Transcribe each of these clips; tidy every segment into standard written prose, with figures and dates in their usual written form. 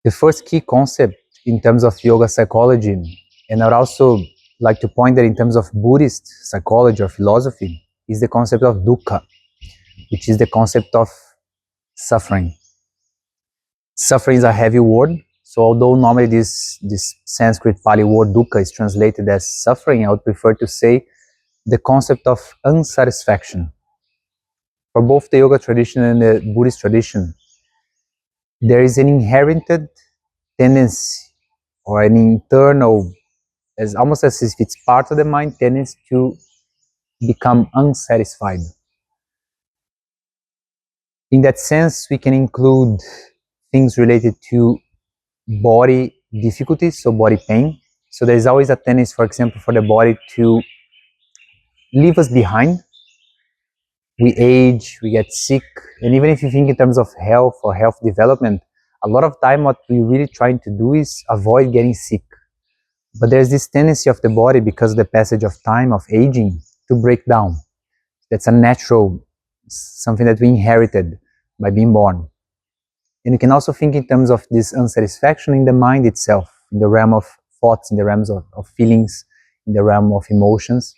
The first key concept in terms of yoga psychology, and I'd also like to point that in terms of Buddhist psychology or philosophy, is the concept of Duhkha, which is the concept of suffering. Suffering is a heavy word, so although normally this Sanskrit Pali word Dukkha is translated as suffering, I would prefer to say the concept of unsatisfaction. For both the yoga tradition and the Buddhist tradition, there is an inherited tendency or an internal, as almost as if it's part of the mind, tendency to become unsatisfied. In that sense, we can include things related to body difficulties, so body pain. So there's always a tendency, for example, for the body to leave us behind. We age, we get sick, and even if you think in terms of health or health development, a lot of time what we're really trying to do is avoid getting sick. But there's this tendency of the body, because of the passage of time, of aging, to break down. That's a natural, something that we inherited by being born. And you can also think in terms of this unsatisfaction in the mind itself, in the realm of thoughts, in the realms of feelings, in the realm of emotions.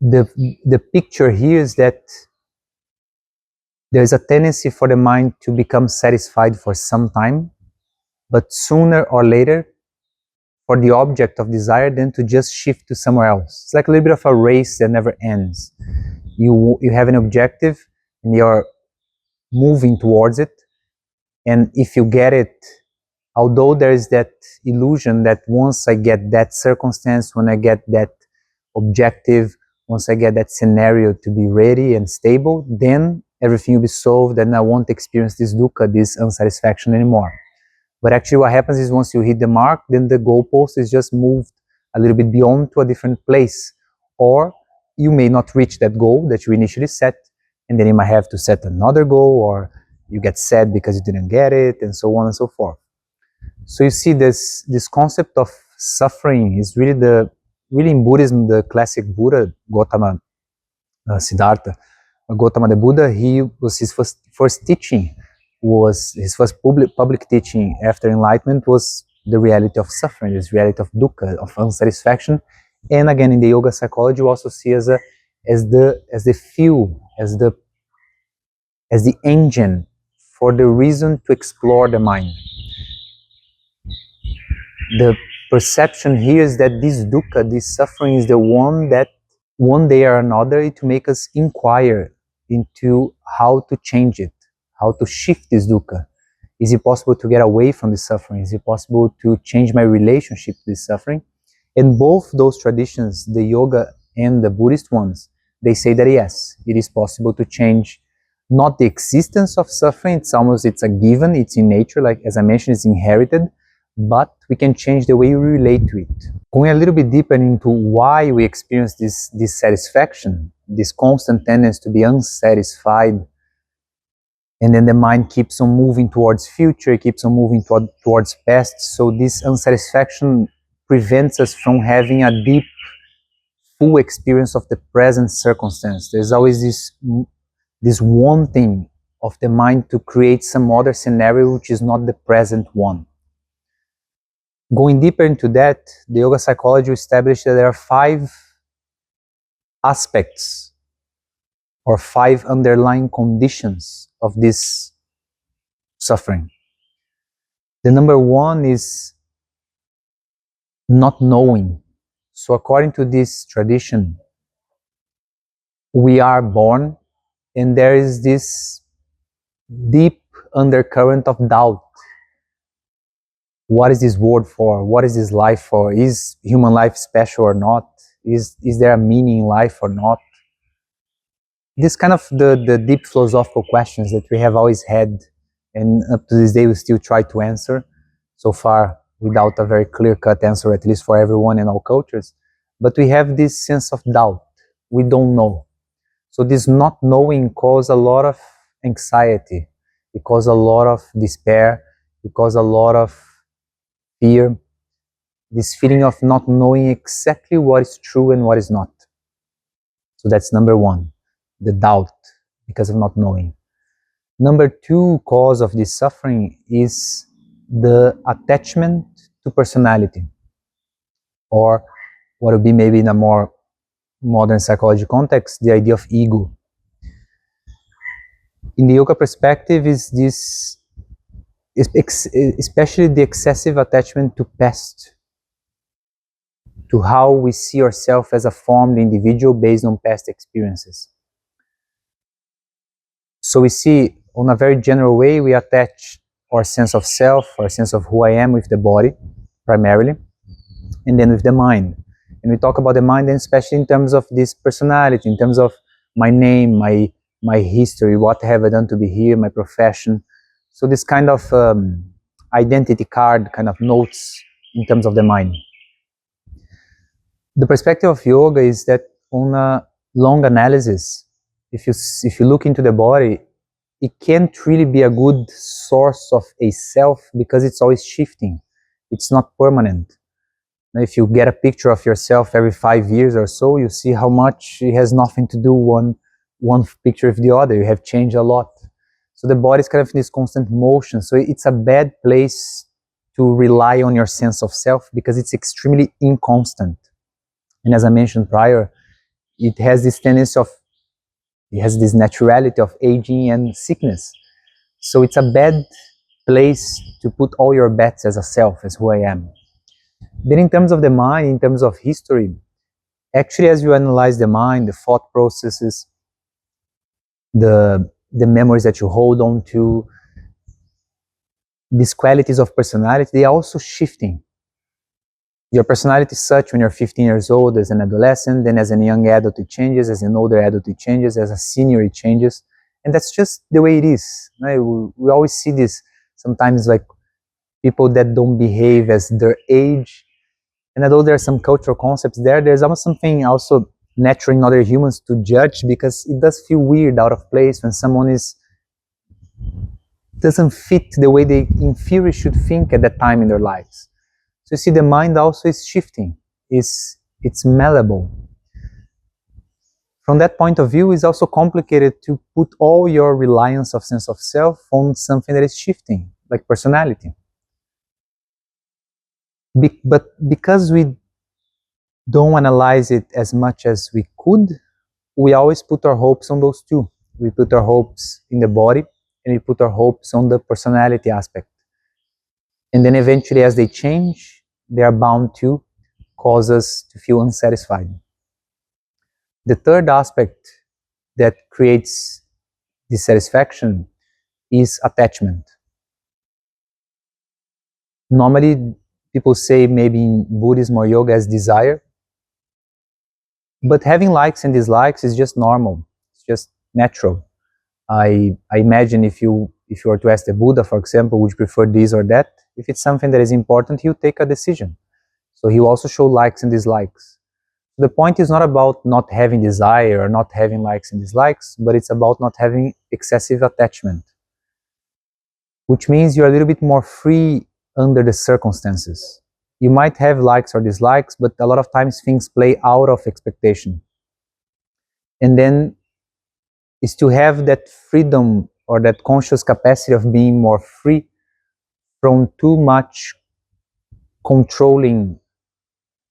The picture here is that there's a tendency for the mind to become satisfied for some time, but sooner or later, for the object of desire, then to just shift to somewhere else. It's like a little bit of a race that never ends. You have an objective and you're moving towards it, and if you get it, although there is that illusion that once I get that circumstance, when I get that objective, once I get that scenario to be ready and stable, then everything will be solved and I won't experience this dukkha, this unsatisfaction anymore. But actually what happens is once you hit the mark, then the goalpost is just moved a little bit beyond to a different place. Or you may not reach that goal that you initially set, and then you might have to set another goal, or you get sad because you didn't get it, and so on and so forth. So you see this concept of suffering is really in Buddhism, the classic Buddha, Gautama Siddhartha, Gautama the Buddha, he was his first teaching, was his first public teaching after enlightenment was the reality of suffering, this reality of dukkha, of unsatisfaction. And again, in the yoga psychology, we also see as the fuel, as the engine for the reason to explore the mind. The perception here is that this dukkha, this suffering, is the one that one day or another it will make us inquire into how to change it, how to shift this dukkha. Is it possible to get away from this suffering? Is it possible to change my relationship to this suffering? And both those traditions, the yoga and the Buddhist ones, they say that yes, it is possible to change not the existence of suffering, it's a given, it's in nature, like as I mentioned, it's inherited, but we can change the way we relate to it. Going a little bit deeper into why we experience this dissatisfaction, this constant tendency to be unsatisfied, and then the mind keeps on moving towards future, keeps on moving towards past, so this unsatisfaction prevents us from having a deep, full experience of the present circumstance. There's always this wanting of the mind to create some other scenario which is not the present one. Going deeper into that, the yoga psychology established that there are 5 aspects or 5 underlying conditions of this suffering. The number 1 is not knowing. So according to this tradition, we are born and there is this deep undercurrent of doubt. What is this world for? What is this life for? Is human life special or not? Is there a meaning in life or not? This kind of the deep philosophical questions that we have always had, and up to this day we still try to answer, so far without a very clear-cut answer, at least for everyone in all cultures. But we have this sense of doubt. We don't know. So this not knowing causes a lot of anxiety. It causes a lot of despair. It causes a lot of fear. This feeling of not knowing exactly what is true and what is not. So that's number 1, the doubt because of not knowing. Number two cause of this suffering is the attachment to personality, or what would be maybe in a more modern psychology context, the idea of ego. In the yoga perspective, is this, especially the excessive attachment to past, to how we see ourselves as a formed individual based on past experiences. So we see, on a very general way, we attach our sense of self, our sense of who I am with the body, primarily, and then with the mind. And we talk about the mind, and especially in terms of this personality, in terms of my name, my history, what have I done to be here, my profession. So this kind of identity card kind of notes in terms of the mind. The perspective of yoga is that on a long analysis, if you look into the body, it can't really be a good source of a self because it's always shifting. It's not permanent. If you get a picture of yourself every 5 years or so, you see how much it has nothing to do one picture with the other. You have changed a lot. So the body is kind of in this constant motion. So it's a bad place to rely on your sense of self because it's extremely inconstant. And as I mentioned prior, it has this tendency of, it has this naturality of aging and sickness. So it's a bad place to put all your bets as a self, as who I am. Then in terms of the mind, in terms of history, actually as you analyze the mind, the thought processes, the memories that you hold on to, these qualities of personality, they are also shifting. Your personality is such when you're 15 years old as an adolescent, then as a young adult it changes, as an older adult it changes, as a senior it changes. And that's just the way it is. Right? We always see this sometimes, like people that don't behave as their age. And although there are some cultural concepts there, there's almost something also natural in other humans to judge, because it does feel weird, out of place, when someone doesn't fit the way they in theory should think at that time in their lives. So you see, the mind also is shifting, it's malleable. From that point of view, it's also complicated to put all your reliance of sense of self on something that is shifting, like personality. But because we don't analyze it as much as we could, we always put our hopes on those two. We put our hopes in the body, and we put our hopes on the personality aspect. And then eventually, as they change, they are bound to cause us to feel unsatisfied. The third aspect that creates dissatisfaction is attachment. Normally, people say maybe in Buddhism or yoga as desire, but having likes and dislikes is just normal. It's just natural. I imagine if you were to ask the Buddha, for example, would you prefer this or that? If it's something that is important, he'll take a decision. So he will also show likes and dislikes. The point is not about not having desire or not having likes and dislikes, but it's about not having excessive attachment, which means you're a little bit more free under the circumstances. You might have likes or dislikes, but a lot of times things play out of expectation. And then is to have that freedom or that conscious capacity of being more free from too much controlling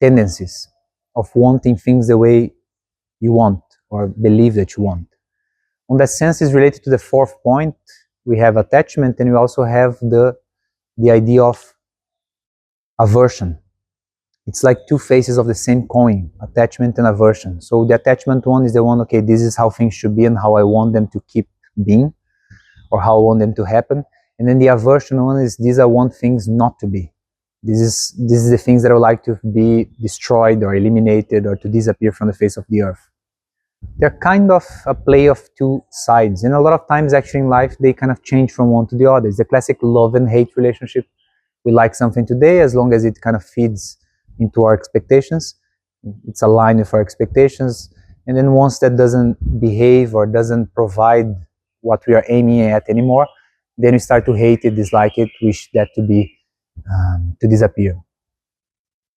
tendencies of wanting things the way you want or believe that you want. On that sense is related to the fourth point. We have attachment, and we also have the idea of aversion. It's like two faces of the same coin, attachment and aversion. So the attachment one is the one, okay, this is how things should be and how I want them to keep being, or how I want them to happen. And then the aversion one is, these I want things not to be. This is the things that I would like to be destroyed or eliminated or to disappear from the face of the earth. They're kind of a play of two sides. And a lot of times actually in life, they kind of change from one to the other. It's the classic love and hate relationship. We like something today as long as it kind of feeds into our expectations. It's aligned with our expectations. And then once that doesn't behave or doesn't provide what we are aiming at anymore, then we start to hate it, dislike it, wish that to disappear.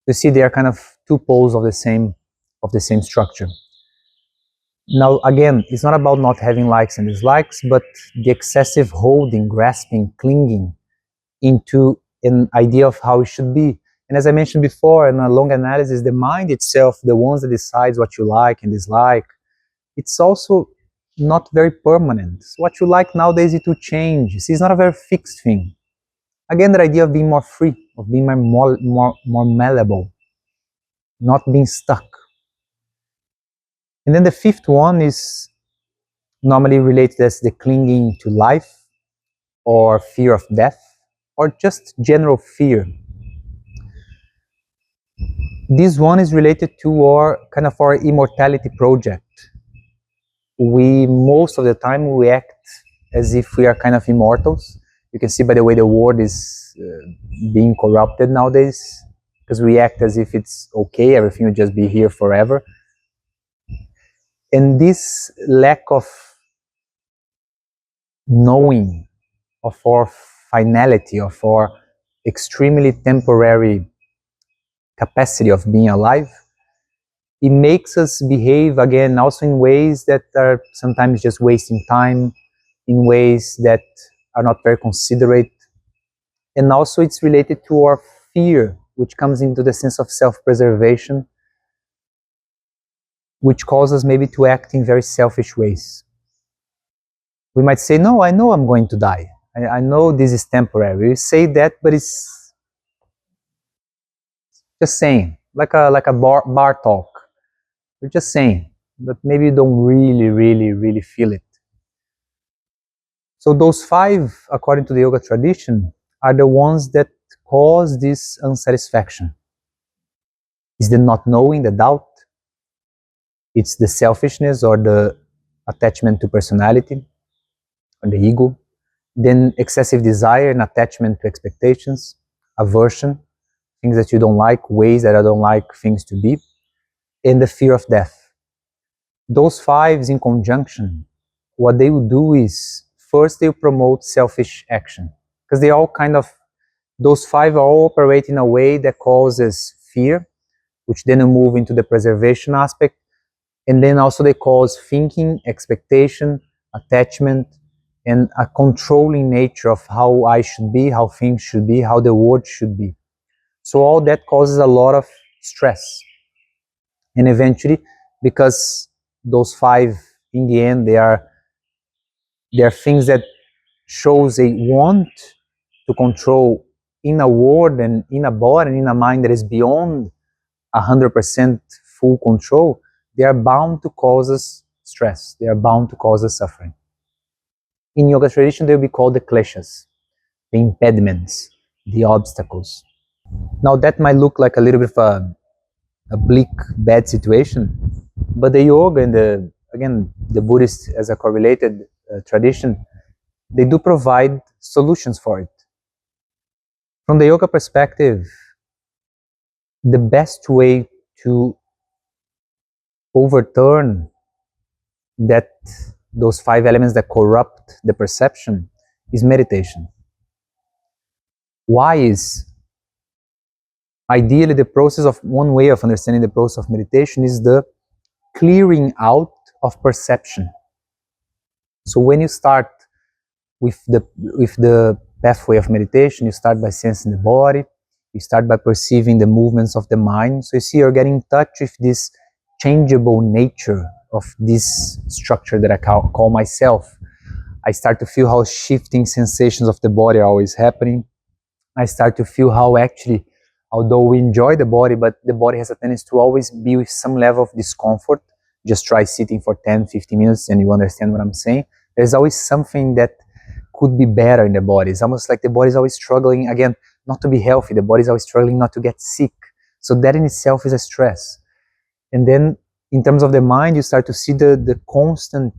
You see, they are kind of two poles of the same structure. Now, again, it's not about not having likes and dislikes, but the excessive holding, grasping, clinging into an idea of how it should be. And as I mentioned before, in a long analysis, the mind itself, the ones that decides what you like and dislike, it's also not very permanent. So what you like nowadays, it will change. See, it's not a very fixed thing. Again, the idea of being more free, of being more malleable, not being stuck. And then the fifth one is normally related as the clinging to life or fear of death or just general fear. This one is related to our immortality project. We most of the time we act as if we are kind of immortals. You can see by the way the world is being corrupted nowadays, because we act as if it's okay, everything will just be here forever. And this lack of knowing of our finality, of our extremely temporary capacity of being alive, it makes us behave again also in ways that are sometimes just wasting time, in ways that are not very considerate. And also it's related to our fear, which comes into the sense of self-preservation, which causes maybe to act in very selfish ways. We might say, no, I know I'm going to die. I know this is temporary. We say that, but it's just saying, like a bar talk. We're just saying, but maybe you don't really feel it. So those five, according to the yoga tradition, are the ones that cause this unsatisfaction. It's the not knowing, the doubt. It's the selfishness or the attachment to personality or the ego. Then excessive desire and attachment to expectations, aversion, things that you don't like, ways that I don't like things to be, and the fear of death. Those fives in conjunction, what they will do is, first they will promote selfish action, because they all those five are all operate in a way that causes fear, which then will move into the preservation aspect, and then also they cause thinking, expectation, attachment, and a controlling nature of how I should be, how things should be, how the world should be. So all that causes a lot of stress. And eventually, because those five, in the end, they are things that shows a want to control in a world and in a body and in a mind that is beyond 100% full control. They are bound to cause us stress. They are bound to cause us suffering. In yoga tradition, they will be called the Kleshas, the impediments, the obstacles. Now that might look like a little bit of a bleak, bad situation, but the yoga and the Buddhist as a correlated tradition, they do provide solutions for it. From the yoga perspective, the best way to overturn those five elements that corrupt the perception is meditation. Why is ideally the process of one way of understanding the process of meditation is the clearing out of perception. So when you start with the pathway of meditation, you start by sensing the body, you start by perceiving the movements of the mind. So you see you're getting in touch with this changeable nature of this structure that I call myself. I start to feel how shifting sensations of the body are always happening. I start to feel how actually, although we enjoy the body, but the body has a tendency to always be with some level of discomfort. Just try sitting for 10, 15 minutes and you understand what I'm saying. There's always something that could be better in the body. It's almost like the body is always struggling, again, not to be healthy. The body is always struggling not to get sick. So that in itself is a stress. And then in terms of the mind, you start to see the constant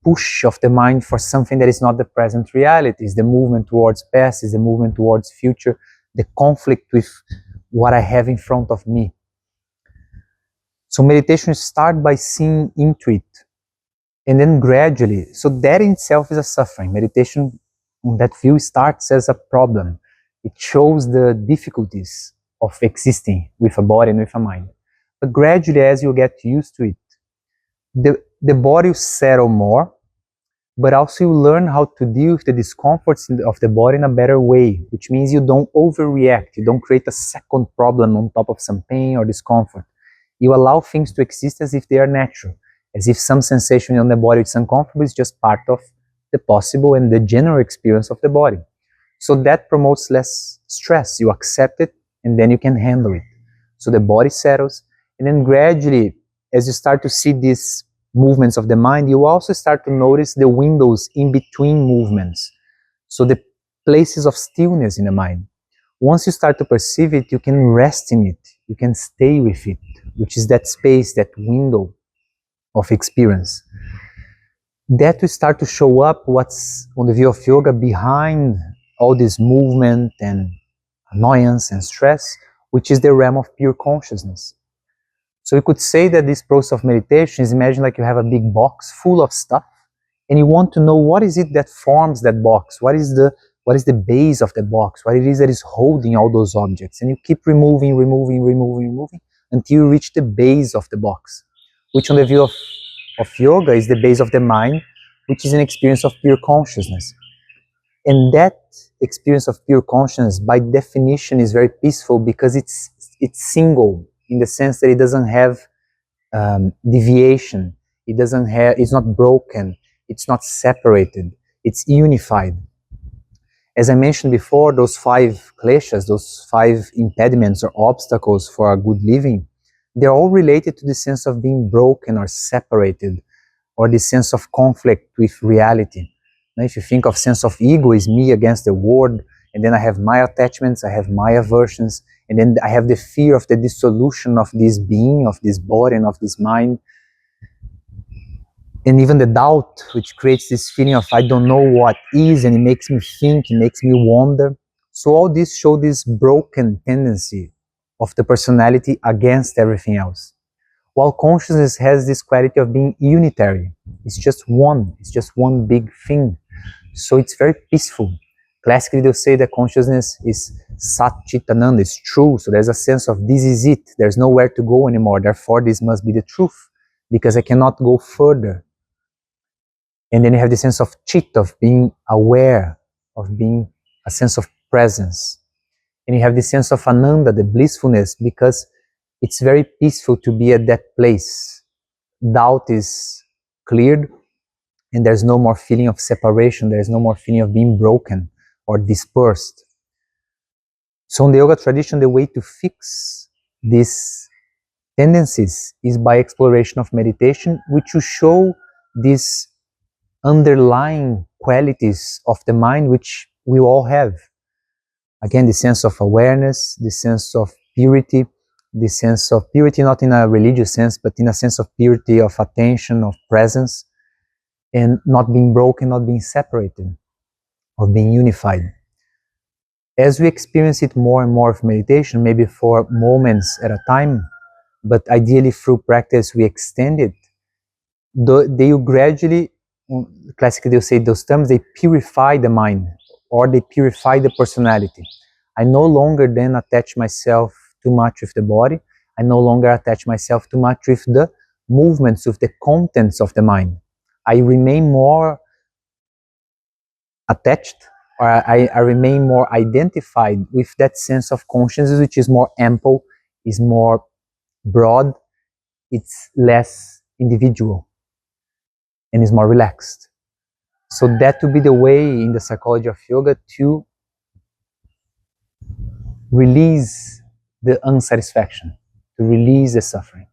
push of the mind for something that is not the present reality. It's the movement towards past, it's the movement towards future, the conflict with what I have in front of me. So meditation starts by seeing into it, and then gradually, so that in itself is a suffering. Meditation, on that view, starts as a problem. It shows the difficulties of existing with a body and with a mind. But gradually, as you get used to it, the body will settle more, but also you learn how to deal with the discomforts of the body in a better way, which means you don't overreact, you don't create a second problem on top of some pain or discomfort. You allow things to exist as if they are natural, as if some sensation on the body is uncomfortable is just part of the possible and the general experience of the body. So that promotes less stress. You accept it and then you can handle it. So the body settles, and then gradually, as you start to see these movements of the mind, you also start to notice the windows in between movements. So the places of stillness in the mind. Once you start to perceive it, you can rest in it. You can stay with it, which is that space, that window of experience. That will start to show up what's on the view of yoga behind all this movement and annoyance and stress, which is the realm of pure consciousness. So you could say that this process of meditation is, imagine like you have a big box full of stuff and you want to know what is it that forms that box, what is the base of the box, what it is that is holding all those objects, and you keep removing until you reach the base of the box, which on the view of yoga is the base of the mind, which is an experience of pure consciousness. And that experience of pure consciousness by definition is very peaceful because it's single in the sense that it doesn't have deviation, it's not broken, it's not separated, it's unified. As I mentioned before, those 5 Kleshas, those 5 impediments or obstacles for a good living, they're all related to the sense of being broken or separated, or the sense of conflict with reality. Now, if you think of sense of ego is me against the world, and then I have my attachments, I have my aversions, and then I have the fear of the dissolution of this being, of this body, and of this mind. And even the doubt, which creates this feeling of I don't know what is, and it makes me think, it makes me wonder. So all this show this broken tendency of the personality against everything else. While consciousness has this quality of being unitary. It's just one big thing. So it's very peaceful. Classically, they'll say that consciousness is Sat Chit Ananda, it's true. So there's a sense of this is it. There's nowhere to go anymore. Therefore, this must be the truth because I cannot go further. And then you have the sense of Chit, of being aware, of being a sense of presence. And you have the sense of Ananda, the blissfulness, because it's very peaceful to be at that place. Doubt is cleared, and there's no more feeling of separation, there's no more feeling of being broken or dispersed. So in the yoga tradition, the way to fix these tendencies is by exploration of meditation, which will show these underlying qualities of the mind which we all have. Again, the sense of awareness, the sense of purity, the sense of purity not in a religious sense, but in a sense of purity of attention, of presence, and not being broken, not being separated, of being unified. As we experience it more and more of meditation, maybe for moments at a time, but ideally through practice we extend it, they will gradually, classically they'll say those terms, they purify the mind, or they purify the personality. I no longer then attach myself too much with the body. I no longer attach myself too much with the movements, with the contents of the mind. I remain more attached, or I remain more identified with that sense of consciousness, which is more ample, is more broad, it's less individual, and is more relaxed. So that would be the way in the psychology of yoga to release the unsatisfaction, to release the suffering.